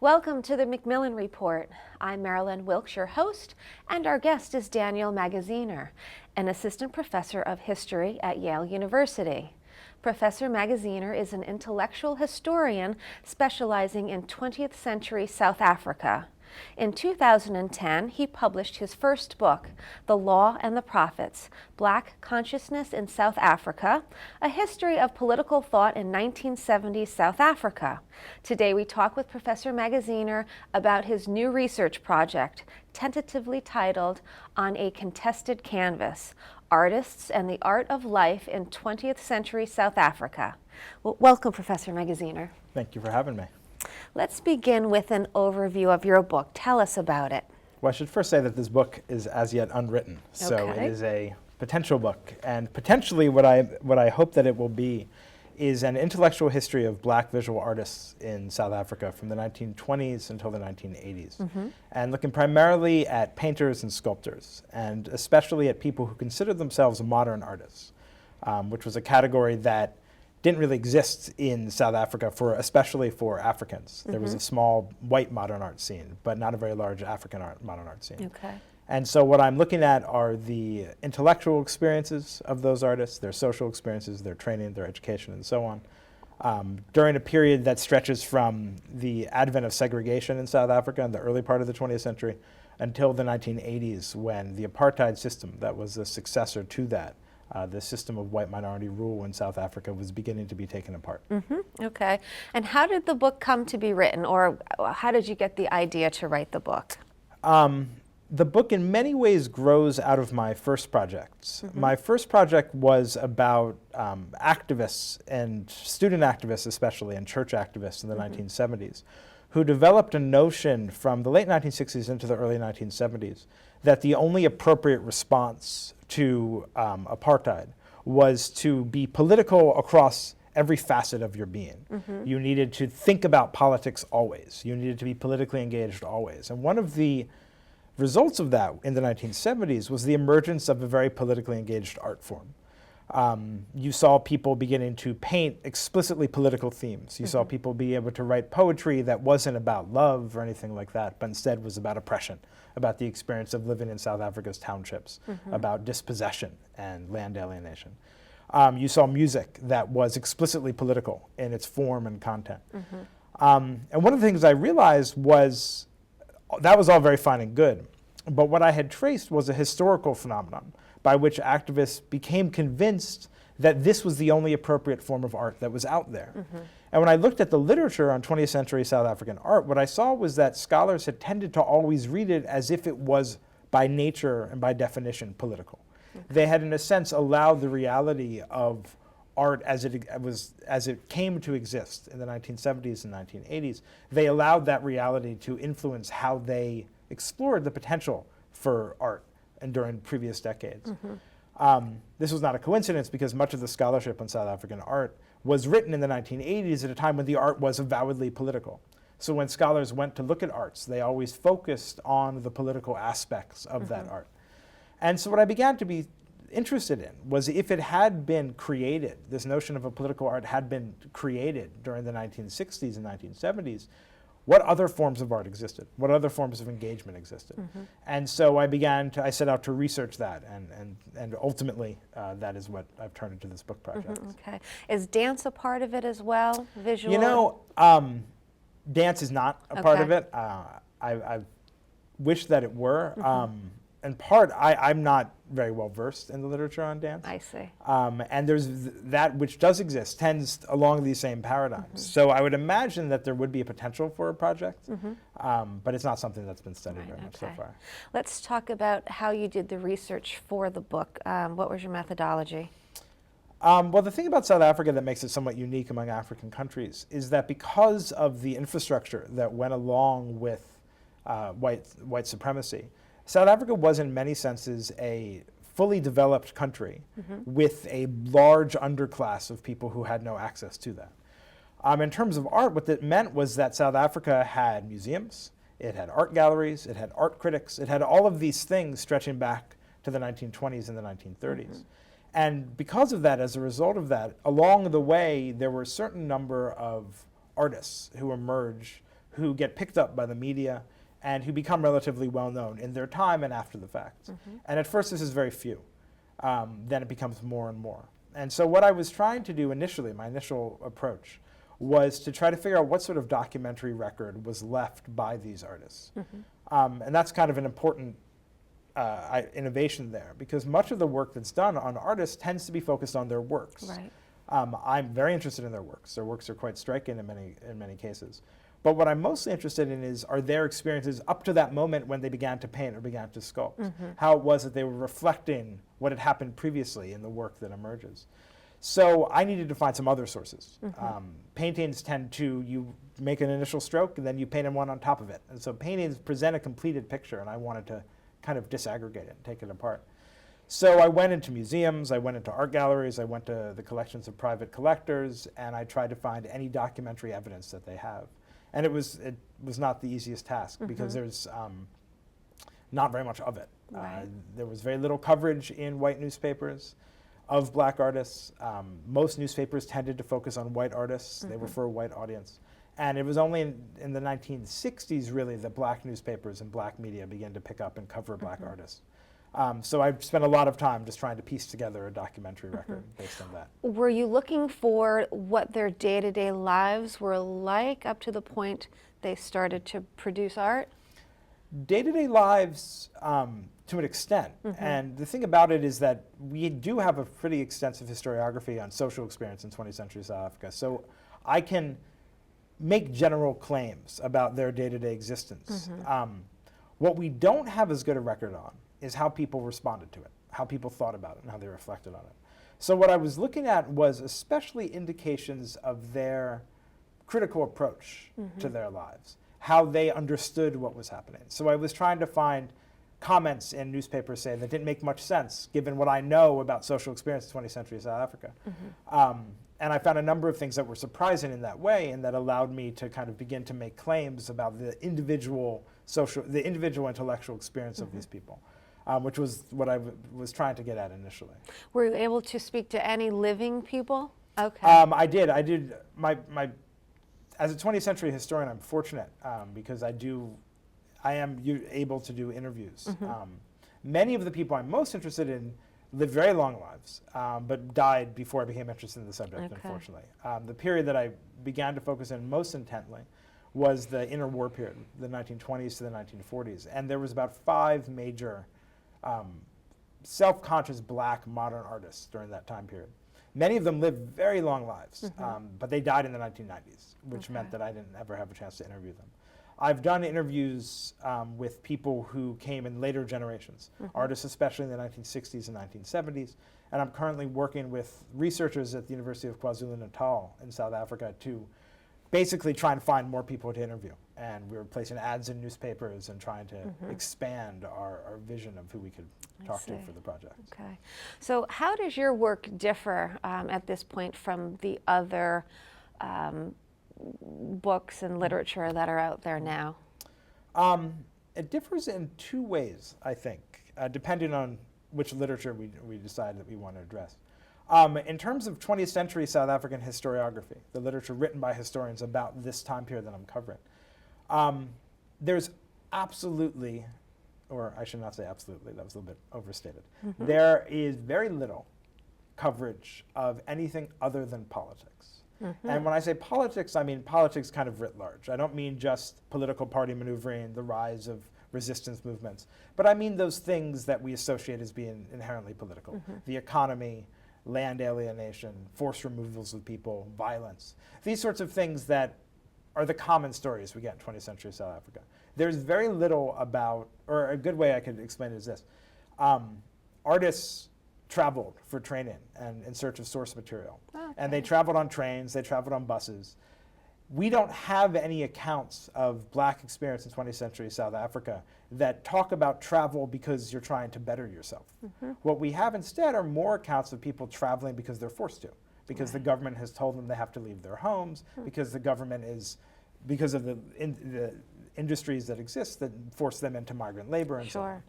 Welcome to the Macmillan Report. I'm Marilyn Wilkes, your host, and our guest is Daniel Magaziner, an assistant professor of history at Yale University. Professor Magaziner is an intellectual historian specializing in 20th century South Africa. In 2010, he published his first book, The Law and the Prophets, Black Consciousness in South Africa, a history of political thought in 1970s South Africa. Today we talk with Professor Magaziner about his new research project, tentatively titled On a Contested Canvas, Artists and the Art of Life in 20th Century South Africa. Well, welcome, Professor Magaziner. Thank you for having me. Let's begin with an overview of your book. Tell us about it. Well, I should first say that this book is as yet unwritten, so it is a potential book, and potentially what I hope that it will be is an intellectual history of black visual artists in South Africa from the 1920s until the 1980s, and looking primarily at painters and sculptors, and especially at people who consider themselves modern artists, which was a category that didn't really exist in South Africa, especially for Africans. There was a small white modern art scene, but not a very large African modern art scene. Okay. And so what I'm looking at are the intellectual experiences of those artists, their social experiences, their training, their education, and so on, during a period that stretches from the advent of segregation in South Africa in the early part of the 20th century until the 1980s, when the apartheid system that was the successor to that, the system of white minority rule in South Africa, was beginning to be taken apart. Okay. And how did the book come to be written, or how did you get the idea to write the book? The book in many ways grows out of my first projects. My first project was about activists, and student activists especially, and church activists in the 1970s, who developed a notion from the late 1960s into the early 1970s that the only appropriate response to apartheid was to be political across every facet of your being. You needed to think about politics always. You needed to be politically engaged always. And one of the results of that in the 1970s was the emergence of a very politically engaged art form. You saw people beginning to paint explicitly political themes. You saw people be able to write poetry that wasn't about love or anything like that, but instead was about oppression, about the experience of living in South Africa's townships, about dispossession and land alienation. You saw music that was explicitly political in its form and content. And one of the things I realized was that was all very fine and good, but what I had traced was a historical phenomenon by which activists became convinced that this was the only appropriate form of art that was out there. And when I looked at the literature on 20th century South African art, what I saw was that scholars had tended to always read it as if it was by nature and by definition political. They had in a sense allowed the reality of art as it came to exist in the 1970s and 1980s, they allowed that reality to influence how they explored the potential for art and during previous decades. This was not a coincidence, because much of the scholarship on South African art was written in the 1980s at a time when the art was avowedly political. So when scholars went to look at arts, they always focused on the political aspects of that art. And so what I began to be interested in was, if it had been created, this notion of a political art had been created during the 1960s and 1970s, what other forms of art existed? What other forms of engagement existed? And so I set out to research that, and ultimately that is what I've turned into this book project. Okay. Is dance a part of it as well, visual? You know, dance is not a part of it. I wish that it were. In part, I'm not very well versed in the literature on dance. I see. And there's that which does exist tends along these same paradigms. So I would imagine that there would be a potential for a project, but it's not something that's been studied very much so far. Let's talk about how you did the research for the book. What was your methodology? Well, the thing about South Africa that makes it somewhat unique among African countries is that because of the infrastructure that went along with white supremacy, South Africa was in many senses a fully developed country with a large underclass of people who had no access to that. In terms of art, what that meant was that South Africa had museums, it had art galleries, it had art critics, it had all of these things stretching back to the 1920s and the 1930s. And because of that, as a result of that, along the way, there were a certain number of artists who emerged who get picked up by the media and who become relatively well known in their time and after the fact. And at first this is very few. Then it becomes more and more. And so what I was trying to do initially, my initial approach, was to try to figure out what sort of documentary record was left by these artists. And that's kind of an important innovation there, because much of the work that's done on artists tends to be focused on their works. Right. I'm very interested in their works. Their works are quite striking in many cases. But what I'm mostly interested in are their experiences up to that moment when they began to paint or began to sculpt. How it was that they were reflecting what had happened previously in the work that emerges. So I needed to find some other sources. Paintings tend to, you make an initial stroke and then you paint one on top of it. And so paintings present a completed picture, and I wanted to kind of disaggregate it and take it apart. So I went into museums, I went into art galleries, I went to the collections of private collectors, and I tried to find any documentary evidence that they have. And it was not the easiest task, because there's not very much of it. Right. There was very little coverage in white newspapers of black artists. Most newspapers tended to focus on white artists. They were for a white audience. And it was only in the 1960s, really, that black newspapers and black media began to pick up and cover black artists. So I spent a lot of time just trying to piece together a documentary record based on that. Were you looking for what their day-to-day lives were like up to the point they started to produce art? Day-to-day lives, to an extent. And the thing about it is that we do have a pretty extensive historiography on social experience in 20th century South Africa. So I can make general claims about their day-to-day existence. What we don't have as good a record on is how people responded to it, how people thought about it, and how they reflected on it. So what I was looking at was especially indications of their critical approach to their lives, how they understood what was happening. So I was trying to find comments in newspapers, say, that didn't make much sense, given what I know about social experience in 20th century South Africa. And I found a number of things that were surprising in that way, and that allowed me to kind of begin to make claims about the individual intellectual experience of these people. Which was what I was trying to get at initially. Were you able to speak to any living people? Okay. I did. As a 20th century historian, I'm fortunate because I am able to do interviews. Many of the people I'm most interested in lived very long lives, but died before I became interested in the subject, unfortunately. The period that I began to focus in most intently was the interwar period, the 1920s to the 1940s. And there was about 5 major self-conscious black modern artists during that time period. Many of them lived very long lives, but they died in the 1990s, which meant that I didn't ever have a chance to interview them. I've done interviews with people who came in later generations, artists especially in the 1960s and 1970s, and I'm currently working with researchers at the University of KwaZulu-Natal in South Africa to basically try and find more people to interview. And we were placing ads in newspapers and trying to expand our vision of who we could talk to for the project. Okay. So how does your work differ at this point from the other books and literature that are out there now? It differs in 2 ways, I think, depending on which literature we decide that we want to address. In terms of 20th century South African historiography, the literature written by historians about this time period that I'm covering, there's absolutely, or I should not say absolutely, that was a little bit overstated. There is very little coverage of anything other than politics. And when I say politics, I mean politics kind of writ large. I don't mean just political party maneuvering, the rise of resistance movements, but I mean those things that we associate as being inherently political. The economy, land alienation, forced removals of people, violence. These sorts of things that are the common stories we get in 20th century South Africa. There's very little about, or a good way I could explain it is this. Artists traveled for training and in search of source material. And they traveled on trains, they traveled on buses. We don't have any accounts of black experience in 20th century South Africa that talk about travel because you're trying to better yourself. What we have instead are more accounts of people traveling because they're forced to, because the government has told them they have to leave their homes, because the government because of the industries that exist that force them into migrant labor and so on.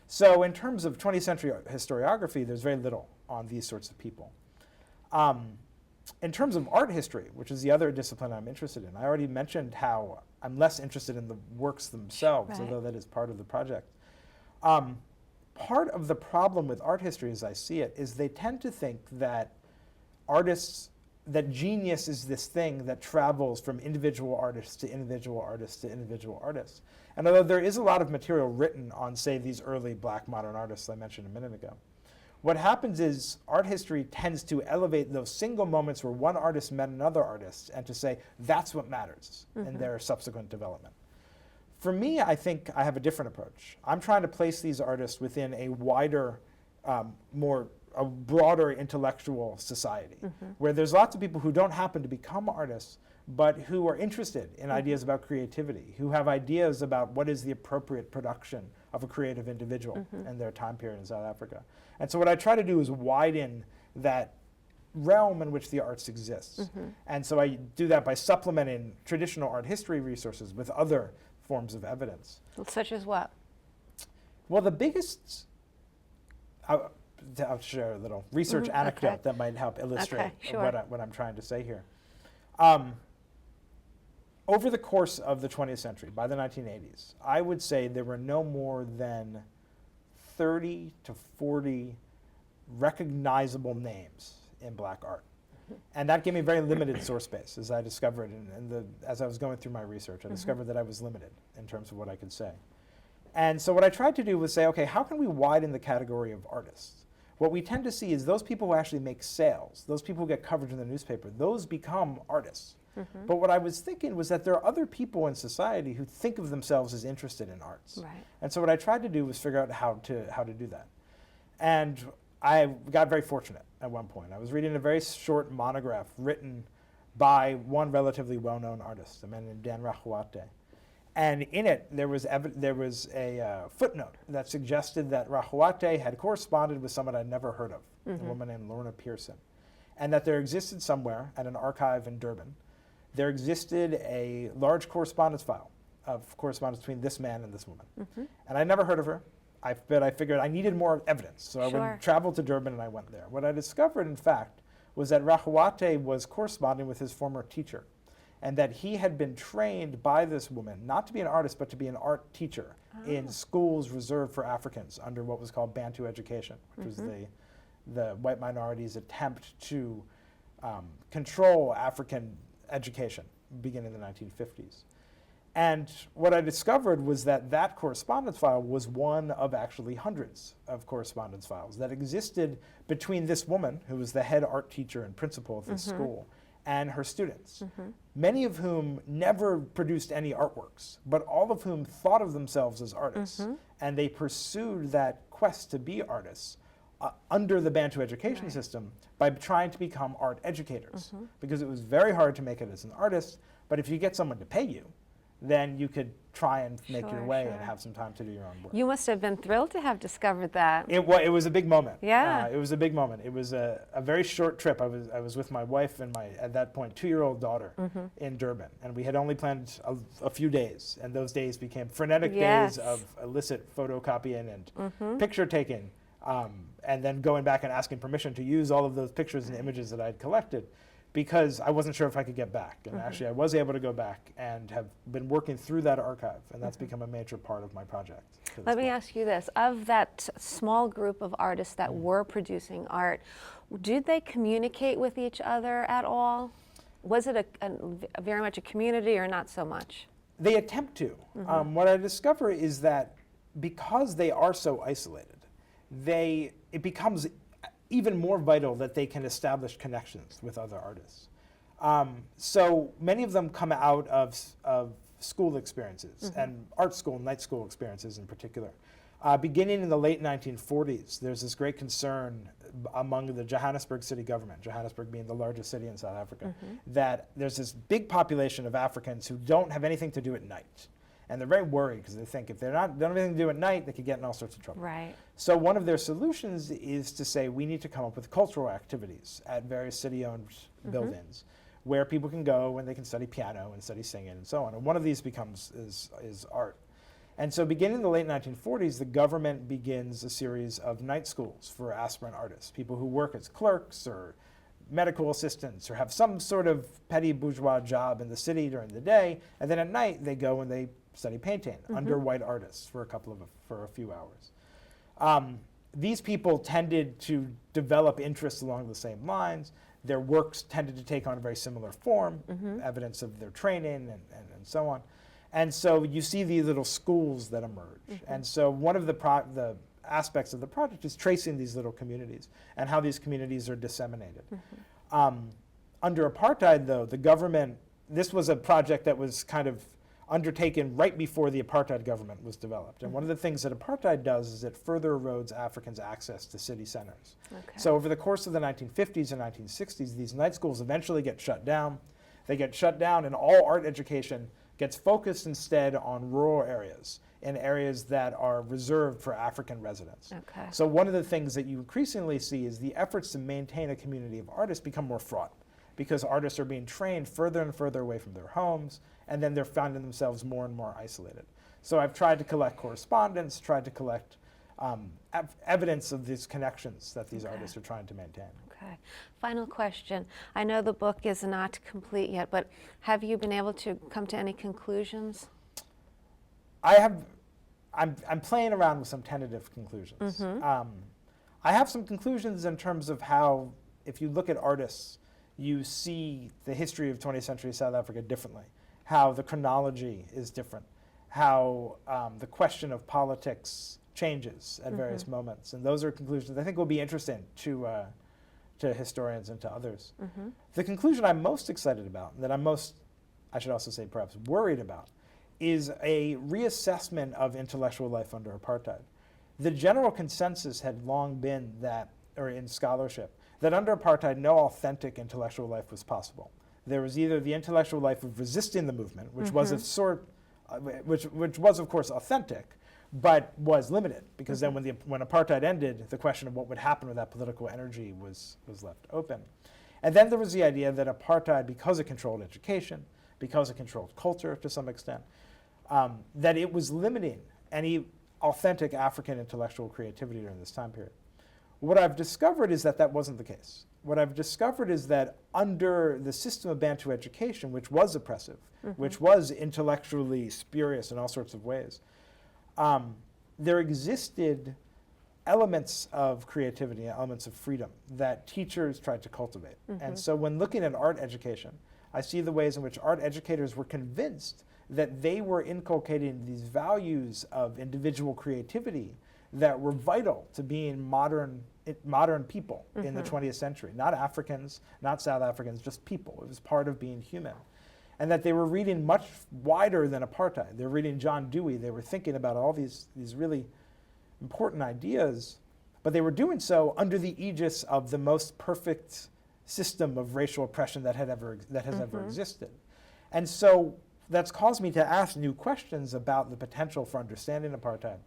So in terms of 20th century historiography, there's very little on these sorts of people. In terms of art history, which is the other discipline I'm interested in, I already mentioned how I'm less interested in the works themselves, Right. although that is part of the project. Part of the problem with art history, as I see it, is they tend to think that that genius is this thing that travels from individual artists to individual artists to individual artists. And although there is a lot of material written on, say, these early Black modern artists I mentioned a minute ago, what happens is art history tends to elevate those single moments where one artist met another artist and to say that's what matters in their subsequent development. For me, I think I have a different approach. I'm trying to place these artists within a wider, a broader intellectual society, where there's lots of people who don't happen to become artists, but who are interested in ideas about creativity, who have ideas about what is the appropriate production of a creative individual in their time period in South Africa. And so what I try to do is widen that realm in which the arts exists. And so I do that by supplementing traditional art history resources with other forms of evidence. Such as what? Well, the biggest, I'll share a little research anecdote that might help illustrate what I'm trying to say here. Over the course of the 20th century, by the 1980s, I would say there were no more than 30 to 40 recognizable names in Black art. And that gave me very limited source space, as I discovered, as I was going through my research. I discovered that I was limited in terms of what I could say. And so what I tried to do was say, okay, how can we widen the category of artists? What we tend to see is those people who actually make sales, those people who get coverage in the newspaper, those become artists. But what I was thinking was that there are other people in society who think of themselves as interested in arts. Right. And so what I tried to do was figure out how to do that. And I got very fortunate at one point. I was reading a very short monograph written by one relatively well-known artist, a man named Dan Rahuate. And in it, there was a footnote that suggested that Rahuate had corresponded with someone I'd never heard of, a woman named Lorna Pearson, and that there existed somewhere at an archive in Durban, there existed a large correspondence file of correspondence between this man and this woman. And I never heard of her, but I figured I needed more evidence. So I would travel to Durban and I went there. What I discovered, in fact, was that Rahuate was corresponding with his former teacher, and that he had been trained by this woman, not to be an artist, but to be an art teacher in schools reserved for Africans under what was called Bantu education, which was the white minority's attempt to control African education beginning in the 1950s. And what I discovered was that that correspondence file was one of actually hundreds of correspondence files that existed between this woman, who was the head art teacher and principal of this school, and her students, many of whom never produced any artworks, but all of whom thought of themselves as artists. And they pursued that quest to be artists under the Bantu education system by trying to become art educators, because it was very hard to make it as an artist, but if you get someone to pay you, then you could try and make your way and have some time to do your own work. You must have been thrilled to have discovered that. It was a big moment. Yeah. It was a big moment. It was a very short trip. I was with my wife and my, at that point, 2-year-old daughter in Durban. And we had only planned a few days. And those days became frenetic days of illicit photocopying and picture taking. And then going back and asking permission to use all of those pictures and images that I'd collected, because I wasn't sure if I could get back. And actually I was able to go back and have been working through that archive, and that's become a major part of my project. Let me ask you this, of that small group of artists that were producing art, did they communicate with each other at all? Was it a very much a community or not so much? They attempt to. What I discover is that because they are so isolated, it becomes even more vital that they can establish connections with other artists. So many of them come out of school experiences, and art school, night school experiences in particular. Beginning in the late 1940s, there's this great concern among the Johannesburg city government, Johannesburg being the largest city in South Africa, that there's this big population of Africans who don't have anything to do at night. And they're very worried because they think if they don't have anything to do at night, they could get in all sorts of trouble. Right. So one of their solutions is to say we need to come up with cultural activities at various city-owned buildings where people can go and they can study piano and study singing and so on. And one of these is art. And so beginning in the late 1940s, the government begins a series of night schools for aspirant artists, people who work as clerks or medical assistants or have some sort of petty bourgeois job in the city during the day, and then at night they go and they study painting under white artists for a few hours. These people tended to develop interests along the same lines. Their works tended to take on a very similar form, evidence of their training and so on. And so you see these little schools that emerge. And so one of the aspects of the project is tracing these little communities and how these communities are disseminated. Under apartheid, though, the government, this was a project that was kind of undertaken right before the apartheid government was developed. And one of the things that apartheid does is it further erodes Africans' access to city centers. So over the course of the 1950s and 1960s, these night schools eventually get shut down. They get shut down, and all art education gets focused instead on rural areas, in areas that are reserved for African residents. So one of the things that you increasingly see is the efforts to maintain a community of artists become more fraught, because artists are being trained further and further away from their homes, and then they're finding themselves more and more isolated. So I've tried to collect correspondence, tried to collect evidence of these connections that these artists are trying to maintain. Final question. I know the book is not complete yet, but have you been able to come to any conclusions? I'm playing around with some tentative conclusions. I have some conclusions in terms of how, if you look at artists, you see the history of 20th century South Africa differently, how the chronology is different, how the question of politics changes at various moments. And those are conclusions I think will be interesting to historians and to others. The conclusion I'm most excited about, and that I'm most, I should also say perhaps worried about, is a reassessment of intellectual life under apartheid. The general consensus had long been that, or in scholarship, that under apartheid no authentic intellectual life was possible. There was either the intellectual life of resisting the movement, which was a sort, which was of course authentic, but was limited, because then when apartheid ended, the question of what would happen with that political energy was left open. And then there was the idea that apartheid, because it controlled education, because it controlled culture to some extent, that it was limiting any authentic African intellectual creativity during this time period. What I've discovered is that that wasn't the case. What I've discovered is that under the system of Bantu education, which was oppressive, which was intellectually spurious in all sorts of ways, there existed elements of creativity, elements of freedom that teachers tried to cultivate. And so when looking at art education, I see the ways in which art educators were convinced that they were inculcating these values of individual creativity that were vital to being modern people in the 20th century. Not Africans, not South Africans, just people. It was part of being human. And that they were reading much wider than apartheid. They were reading John Dewey. They were thinking about all these really important ideas, but they were doing so under the aegis of the most perfect system of racial oppression that has ever existed. And so that's caused me to ask new questions about the potential for understanding apartheid.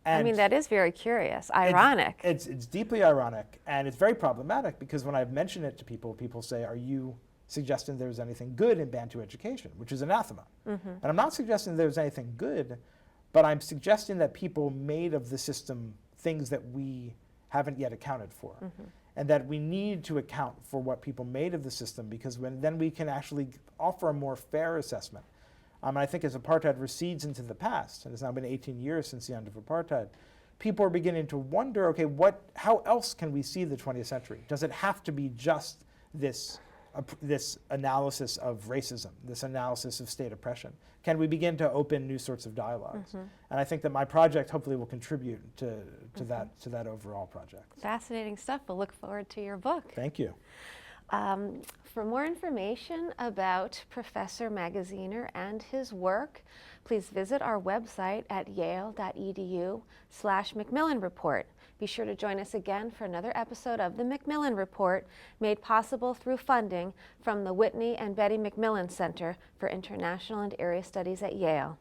I mean, that is very curious, ironic. It's deeply ironic, and it's very problematic, because when I've mentioned it to people, people say, are you suggesting there's anything good in Bantu education, which is anathema. And I'm not suggesting there's anything good, but I'm suggesting that people made of the system things that we haven't yet accounted for. And that we need to account for what people made of the system, because then we can actually offer a more fair assessment. And I think as apartheid recedes into the past, and it's now been 18 years since the end of apartheid, people are beginning to wonder, okay, how else can we see the 20th century? Does it have to be just this analysis of racism, this analysis of state oppression? Can we begin to open new sorts of dialogues? And I think that my project hopefully will contribute to that overall project. Fascinating stuff. We'll look forward to your book. Thank you. For more information about Professor Magaziner and his work, please visit our website at yale.edu/Macmillan Report. Be sure to join us again for another episode of the Macmillan Report, made possible through funding from the Whitney and Betty Macmillan Center for International and Area Studies at Yale.